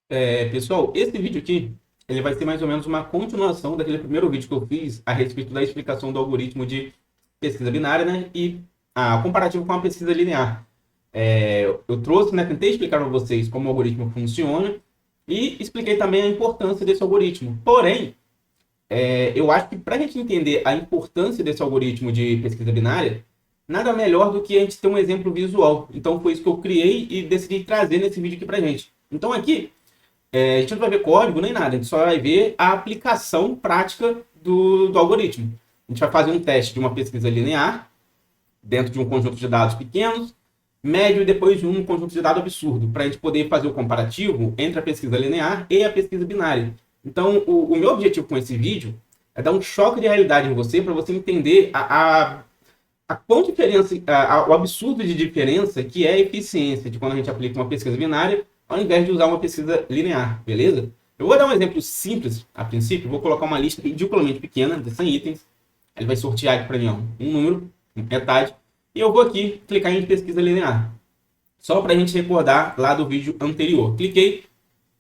Pessoal, esse vídeo aqui, ele vai ser mais ou menos uma continuação daquele primeiro vídeo que eu fiz a respeito da explicação do algoritmo de pesquisa binária, né? E a comparativo com a pesquisa linear. Eu trouxe, né? Tentei explicar para vocês como o algoritmo funciona e expliquei também a importância desse algoritmo. Porém, eu acho que para a gente entender a importância desse algoritmo de pesquisa binária, nada melhor do que a gente ter um exemplo visual. Então, foi isso que eu criei e decidi trazer nesse vídeo aqui para gente. Então, aqui, a gente não vai ver código nem nada, a gente só vai ver a aplicação prática do algoritmo. A gente vai fazer um teste de uma pesquisa linear dentro de um conjunto de dados pequenos, médio e depois de um conjunto de dados absurdo, para a gente poder fazer o comparativo entre a pesquisa linear e a pesquisa binária. Então, o meu objetivo com esse vídeo é dar um choque de realidade em você, para você entender a quão diferença, o absurdo de diferença que é a eficiência de quando a gente aplica uma pesquisa binária ao invés de usar uma pesquisa linear, beleza? Eu vou dar um exemplo simples a princípio, vou colocar uma lista ridiculamente pequena de 100 itens, ele vai sortear aqui para mim um número, metade, e eu vou aqui clicar em pesquisa linear, só para a gente recordar lá do vídeo anterior. Cliquei,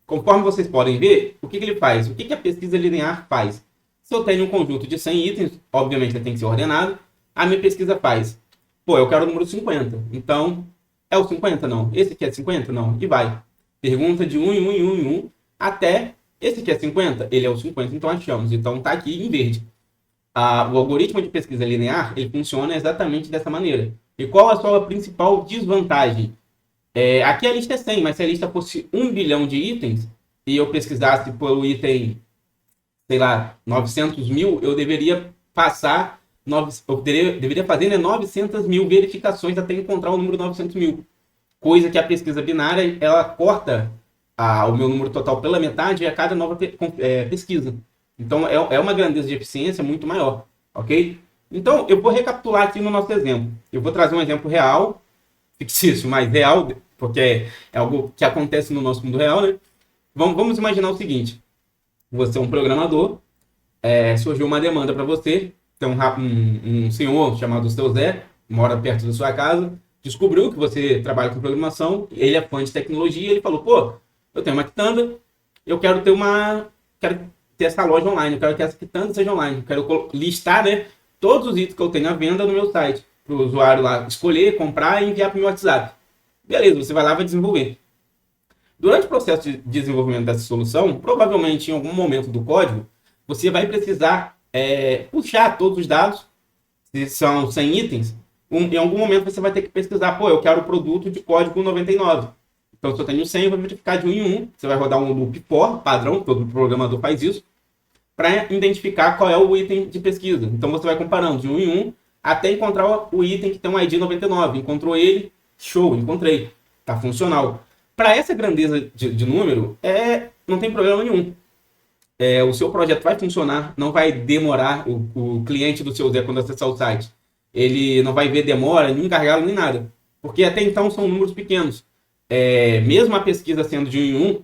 conforme vocês podem ver, o que ele faz? O que a pesquisa linear faz? Se eu tenho um conjunto de 100 itens, obviamente ele tem que ser ordenado, a minha pesquisa faz, pô, eu quero o número 50, então é o 50? Não. Esse aqui é 50? Não. E vai. Pergunta de um em um em um em um, até esse aqui é 50? Ele é o 50, então achamos. Então tá aqui em verde. O algoritmo de pesquisa linear, ele funciona exatamente dessa maneira. E qual a sua principal desvantagem? Aqui a lista é 100, mas se a lista fosse 1 bilhão de itens, e eu pesquisasse pelo item, sei lá, 900 mil, eu deveria passar, deveria fazer, né, 900 mil verificações até encontrar o número 900 mil. Coisa que a pesquisa binária, ela corta o meu número total pela metade a cada nova pesquisa. Então, é uma grandeza de eficiência muito maior, ok? Então, eu vou recapitular aqui no nosso exemplo. Eu vou trazer um exemplo real, fictício, mas real, porque é algo que acontece no nosso mundo real, né? Vamos imaginar o seguinte. Você é um programador, surgiu uma demanda para você, tem um senhor chamado seu Zé, mora perto da sua casa, descobriu que você trabalha com programação, ele é fã de tecnologia, ele falou, pô, eu tenho uma quitanda, eu quero ter essa loja online, eu quero que essa quitanda seja online, eu quero listar, né, todos os itens que eu tenho à venda no meu site, para o usuário lá escolher, comprar e enviar para o meu WhatsApp. Beleza, você vai lá e vai desenvolver. Durante o processo de desenvolvimento dessa solução, provavelmente em algum momento do código, você vai precisar puxar todos os dados, se são 100 itens, em algum momento você vai ter que pesquisar, pô, eu quero o produto de código 99. Então, se eu tenho 100, eu vou verificar de um em um. Você vai rodar um loop for, padrão, todo programador faz isso, para identificar qual é o item de pesquisa. Então, você vai comparando de um em um até encontrar o item que tem um ID 99. Encontrou ele, show, encontrei. Está funcional. Para essa grandeza de número, não tem problema nenhum. O seu projeto vai funcionar, não vai demorar. O cliente do seu Zé, quando acessar o site, ele não vai ver demora, nem gargalo, nem nada. Porque até então são números pequenos. Mesmo a pesquisa sendo de um em um,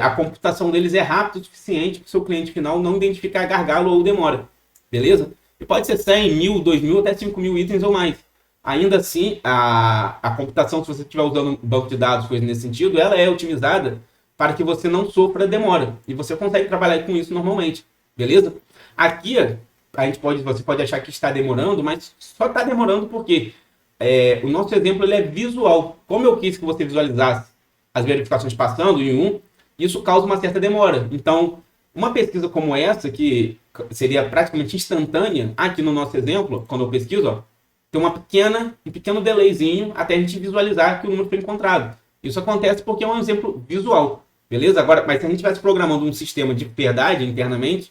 a computação deles é rápida o suficiente para o seu cliente final não identificar gargalo ou demora. Beleza? E pode ser 100, 1000, 2000, até 5000 itens ou mais. Ainda assim, a computação, se você estiver usando um banco de dados, coisa nesse sentido, ela é otimizada para que você não sofra demora. E você consegue trabalhar com isso normalmente. Beleza? Aqui, você pode achar que está demorando, mas só está demorando porque o nosso exemplo ele é visual. Como eu quis que você visualizasse as verificações passando em um, isso causa uma certa demora. Então, uma pesquisa como essa, que seria praticamente instantânea, aqui no nosso exemplo, quando eu pesquiso, ó, tem um pequeno delayzinho até a gente visualizar que o número foi encontrado. Isso acontece porque é um exemplo visual, beleza? Agora, mas se a gente estivesse programando um sistema de verdade internamente,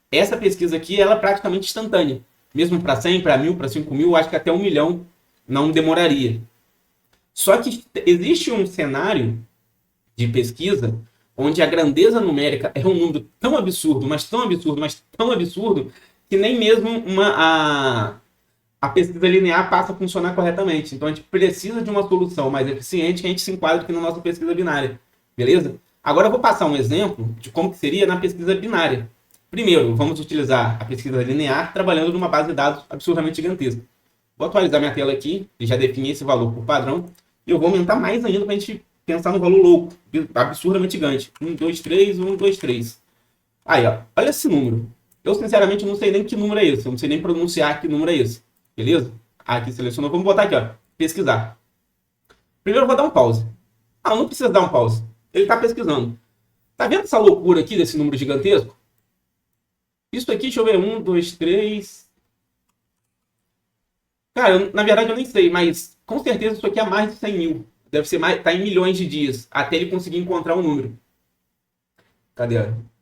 essa pesquisa aqui ela é praticamente instantânea. Mesmo para 100, para 1000, para 5000, acho que até 1 milhão não demoraria. Só que existe um cenário de pesquisa onde a grandeza numérica é um número tão absurdo, mas tão absurdo, mas tão absurdo, que nem mesmo a pesquisa linear passa a funcionar corretamente. Então a gente precisa de uma solução mais eficiente que a gente se enquadre aqui na nossa pesquisa binária. Beleza? Agora eu vou passar um exemplo de como que seria na pesquisa binária. Primeiro, vamos utilizar a pesquisa linear trabalhando numa base de dados absurdamente gigantesca. Vou atualizar minha tela aqui, e já defini esse valor por padrão, e eu vou aumentar mais ainda para a gente pensar no valor louco, absurdamente gigante. 1, 2, 3, 1, 2, 3. Aí, ó, olha esse número. Eu, sinceramente, não sei nem que número é esse. Eu não sei nem pronunciar que número é esse. Beleza? Aqui selecionou. Vamos botar aqui, ó. Pesquisar. Primeiro eu vou dar um pause. Ah, não precisa dar um pause. Ele está pesquisando. Tá vendo essa loucura aqui desse número gigantesco? Isso aqui, deixa eu ver. 1, 2, 3. Cara, na verdade eu nem sei, mas com certeza isso aqui é mais de 100 mil. Deve ser mais, tá em milhões de dias, até ele conseguir encontrar um número. Cadê?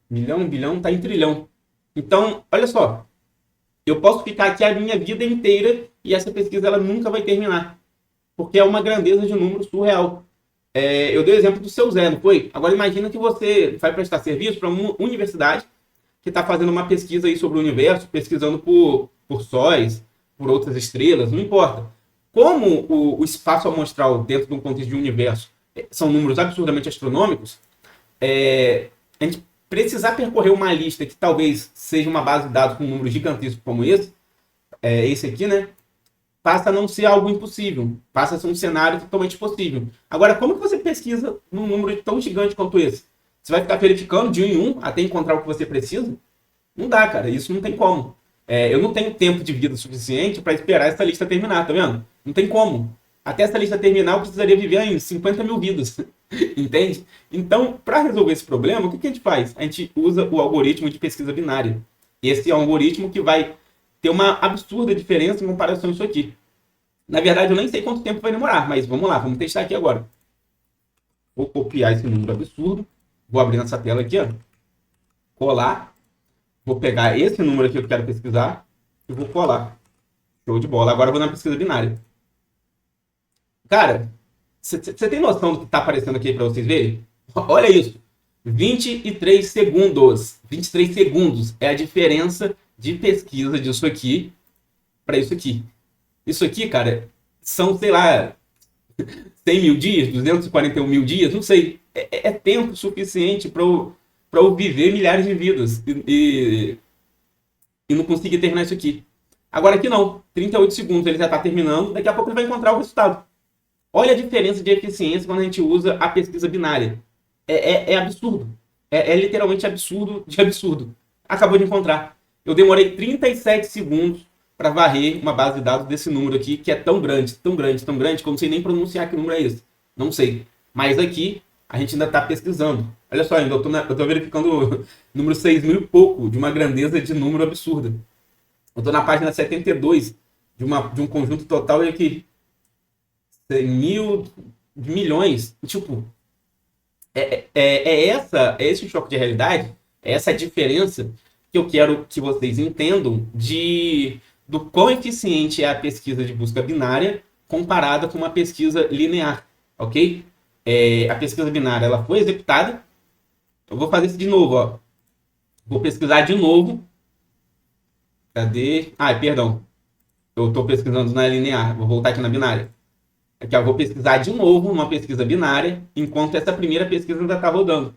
Milhão, bilhão, tá em trilhão. Então, olha só. Eu posso ficar aqui a minha vida inteira e essa pesquisa ela nunca vai terminar. Porque é uma grandeza de número surreal. Eu dei o exemplo do seu Zé, não foi? Agora imagina que você vai prestar serviço para uma universidade que está fazendo uma pesquisa aí sobre o universo, pesquisando por sóis, por outras estrelas, não importa. Como o espaço amostral dentro de um contexto de um universo são números absurdamente astronômicos, a gente precisar percorrer uma lista que talvez seja uma base de dados com um número gigantesco como esse aqui, né? Passa a não ser algo impossível, passa a ser um cenário totalmente possível. Agora, como que você pesquisa num número tão gigante quanto esse? Você vai ficar verificando de um em um até encontrar o que você precisa? Não dá, cara, isso não tem como. Eu não tenho tempo de vida suficiente para esperar essa lista terminar, tá vendo? Não tem como. Até essa lista terminar, eu precisaria viver em 50 mil vidas. Entende? Então, para resolver esse problema, o que a gente faz? A gente usa o algoritmo de pesquisa binária. Esse é um algoritmo que vai ter uma absurda diferença em comparação a isso aqui. Na verdade, eu nem sei quanto tempo vai demorar, mas vamos lá, vamos testar aqui agora. Vou copiar esse número absurdo. Vou abrir nessa tela aqui, ó. Colar. Vou pegar esse número aqui que eu quero pesquisar e vou colar. Show de bola. Agora eu vou na pesquisa binária. Cara, você tem noção do que está aparecendo aqui para vocês verem? Olha isso. 23 segundos. 23 segundos é a diferença de pesquisa disso aqui para isso aqui. Isso aqui, cara, são, sei lá, 100 mil dias, 241 mil dias, não sei. É tempo suficiente para eu viver milhares de vidas e não conseguir terminar isso aqui. Agora aqui não. 38 segundos ele já está terminando, daqui a pouco ele vai encontrar o resultado. Olha a diferença de eficiência quando a gente usa a pesquisa binária. É absurdo. É literalmente absurdo de absurdo. Acabou de encontrar. Eu demorei 37 segundos para varrer uma base de dados desse número aqui, que é tão grande, tão grande, tão grande, que eu não sei nem pronunciar que número é esse. Não sei. Mas aqui, a gente ainda está pesquisando. Olha só, ainda eu estou verificando o número 6 mil e pouco, de uma grandeza de número absurda. Eu estou na página 72 de um conjunto total e aqui 100 mil milhões. Tipo, esse choque de realidade, é essa diferença que eu quero que vocês entendam do quão eficiente é a pesquisa de busca binária comparada com uma pesquisa linear, ok? A pesquisa binária ela foi executada. Eu vou fazer isso de novo, ó. Vou pesquisar de novo. Cadê? Perdão. Eu estou pesquisando na linear. Vou voltar aqui na binária. Aqui, ó, vou pesquisar de novo numa pesquisa binária, enquanto essa primeira pesquisa ainda está rodando.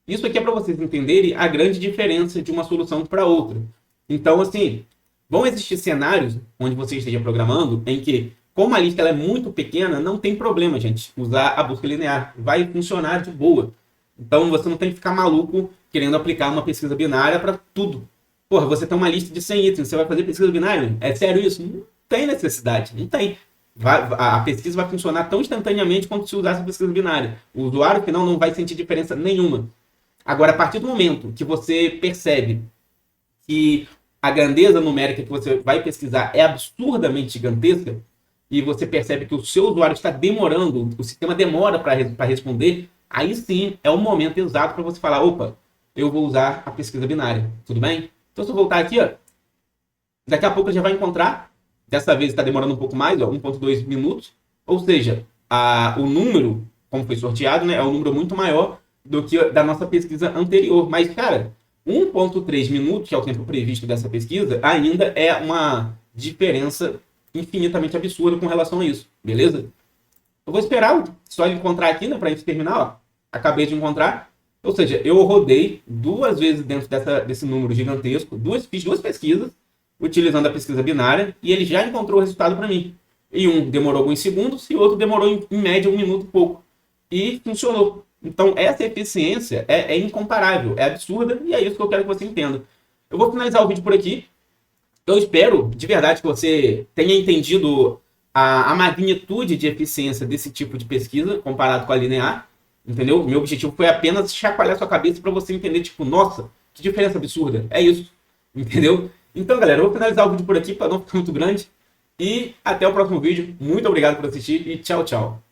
Isso aqui é para vocês entenderem a grande diferença de uma solução para outra. Então, assim, vão existir cenários onde você esteja programando em que, como a lista ela é muito pequena, não tem problema, gente, usar a busca linear. Vai funcionar de boa. Então, você não tem que ficar maluco querendo aplicar uma pesquisa binária para tudo. Porra, você tem uma lista de 100 itens, você vai fazer pesquisa binária? É sério isso? Não tem necessidade, não tem. A pesquisa vai funcionar tão instantaneamente quanto se usasse a pesquisa binária. O usuário final não vai sentir diferença nenhuma. Agora, a partir do momento que você percebe que a grandeza numérica que você vai pesquisar é absurdamente gigantesca e você percebe que o seu usuário está demorando, o sistema demora para responder, aí sim é o momento exato para você falar, opa, eu vou usar a pesquisa binária, tudo bem? Então, se eu voltar aqui, ó, daqui a pouco ele já vai encontrar. Dessa vez está demorando um pouco mais, 1.2 minutos. Ou seja, o número, como foi sorteado, né, é um número muito maior do que da nossa pesquisa anterior. Mas, cara, 1.3 minutos, que é o tempo previsto dessa pesquisa, ainda é uma diferença infinitamente absurda com relação a isso. Beleza? Eu vou esperar só ele encontrar aqui, né, para a gente terminar. Ó. Acabei de encontrar. Ou seja, eu rodei 2 vezes dentro desse número gigantesco, fiz 2 pesquisas, utilizando a pesquisa binária, e ele já encontrou o resultado para mim. E um demorou alguns segundos, e o outro demorou, em média, 1 minuto e pouco. e funcionou. Então, essa eficiência é incomparável, é absurda, e é isso que eu quero que você entenda. Eu vou finalizar o vídeo por aqui. Eu espero, de verdade, que você tenha entendido a magnitude de eficiência desse tipo de pesquisa comparado com a linear, entendeu? Meu objetivo foi apenas chacoalhar sua cabeça para você entender, tipo, nossa, que diferença absurda. É isso, entendeu? Então, galera, eu vou finalizar o vídeo por aqui para não ficar muito grande. E até o próximo vídeo. Muito obrigado por assistir e tchau, tchau.